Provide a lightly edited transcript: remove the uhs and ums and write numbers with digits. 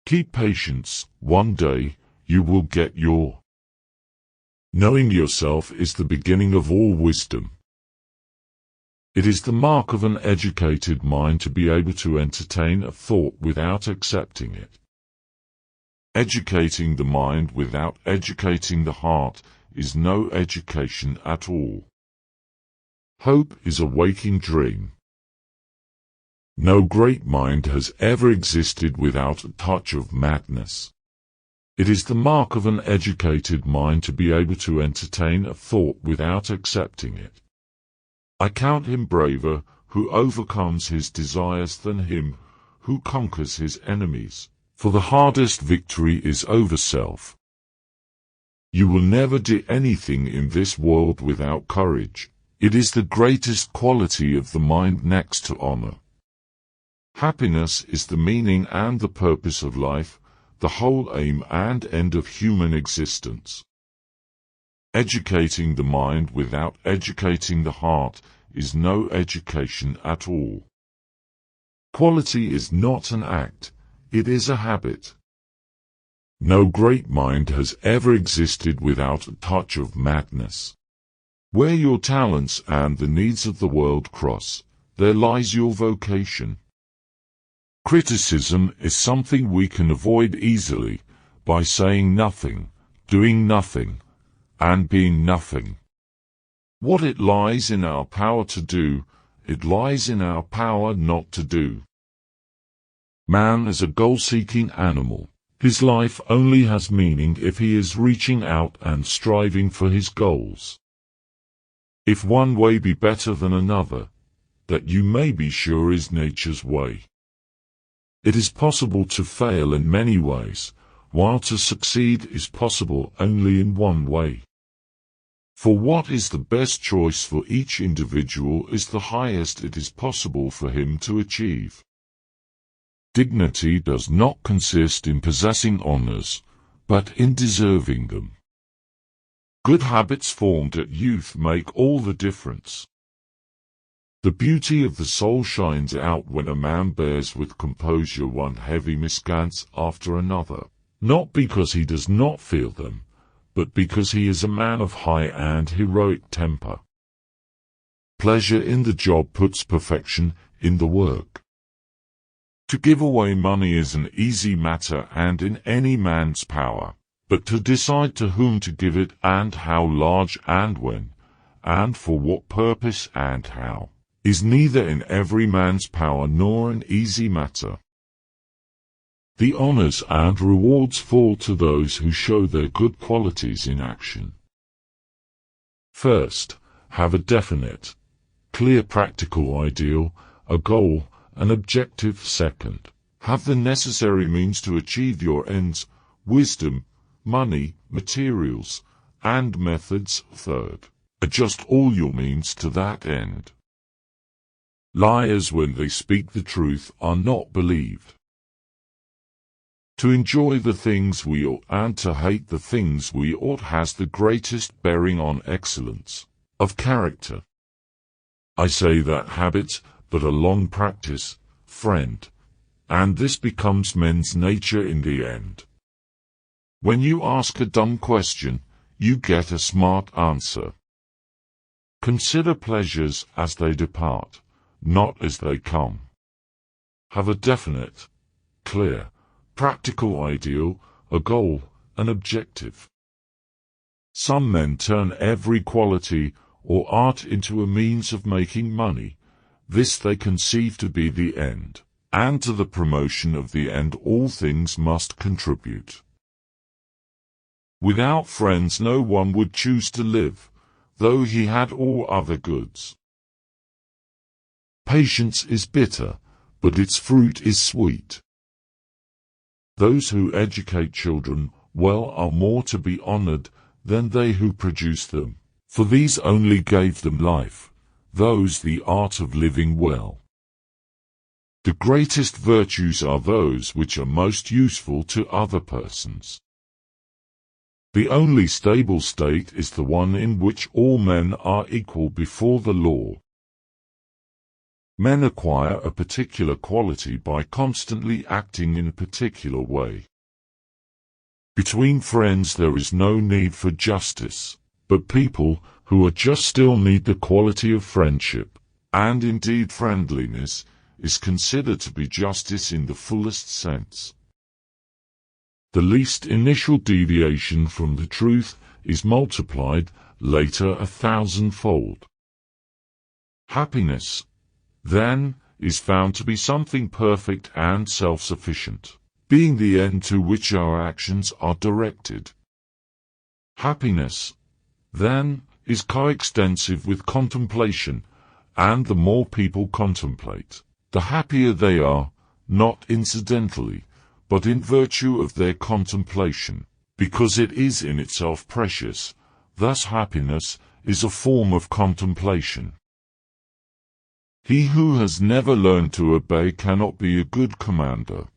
Keep patience, one day, you will get your. Knowing yourself is the beginning of all wisdom. It is the mark of an educated mind to be able to entertain a thought without accepting it. Educating the mind without educating the heart is no education at all. Hope is a waking dream. No great mind has ever existed without a touch of madness. It is the mark of an educated mind to be able to entertain a thought without accepting it. I count him braver who overcomes his desires than him who conquers his enemies, for the hardest victory is over self. You will never do anything in this world without courage. It is the greatest quality of the mind next to honor. Happiness is the meaning and the purpose of life, the whole aim and end of human existence. Educating the mind without educating the heart is no education at all. Quality is not an act, it is a habit. No great mind has ever existed without a touch of madness. Where your talents and the needs of the world cross, there lies your vocation. Criticism is something we can avoid easily by saying nothing, doing nothing, and being nothing. What it lies in our power to do, it lies in our power not to do. Man is a goal-seeking animal. His life only has meaning if he is reaching out and striving for his goals. If one way be better than another, that you may be sure is nature's way. It is possible to fail in many ways, while to succeed is possible only in one way. For what is the best choice for each individual is the highest it is possible for him to achieve. Dignity does not consist in possessing honors, but in deserving them. Good habits formed at youth make all the difference. The beauty of the soul shines out when a man bears with composure one heavy mischance after another, not because he does not feel them, but because he is a man of high and heroic temper. Pleasure in the job puts perfection in the work. To give away money is an easy matter and in any man's power, but to decide to whom to give it and how large and when, and for what purpose and how, is neither in every man's power nor an easy matter. The honors and rewards fall to those who show their good qualities in action. First, have a definite, clear practical ideal, a goal, an objective. Second, have the necessary means to achieve your ends, wisdom, money, materials, and methods. Third, adjust all your means to that end. Liars, when they speak the truth, are not believed. To enjoy the things we ought and to hate the things we ought has the greatest bearing on excellence of character. I say that habits, but a long practice, friend, and this becomes men's nature in the end. When you ask a dumb question, you get a smart answer. Consider pleasures as they depart, not as they come. Have a definite, clear, practical ideal, a goal, an objective. Some men turn every quality or art into a means of making money. This they conceive to be the end, and to the promotion of the end all things must contribute. Without friends no one would choose to live, though he had all other goods. Patience is bitter, but its fruit is sweet. Those who educate children well are more to be honored than they who produce them, for these only gave them life, those the art of living well. The greatest virtues are those which are most useful to other persons. The only stable state is the one in which all men are equal before the law. Men acquire a particular quality by constantly acting in a particular way. Between friends there is no need for justice, but people who are just still need the quality of friendship, and indeed friendliness is considered to be justice in the fullest sense. The least initial deviation from the truth is multiplied later 1,000-fold. Happiness, then, is found to be something perfect and self-sufficient, being the end to which our actions are directed. Happiness, then, is coextensive with contemplation, and the more people contemplate, the happier they are, not incidentally, but in virtue of their contemplation, because it is in itself precious. Thus happiness is a form of contemplation. He who has never learned to obey cannot be a good commander.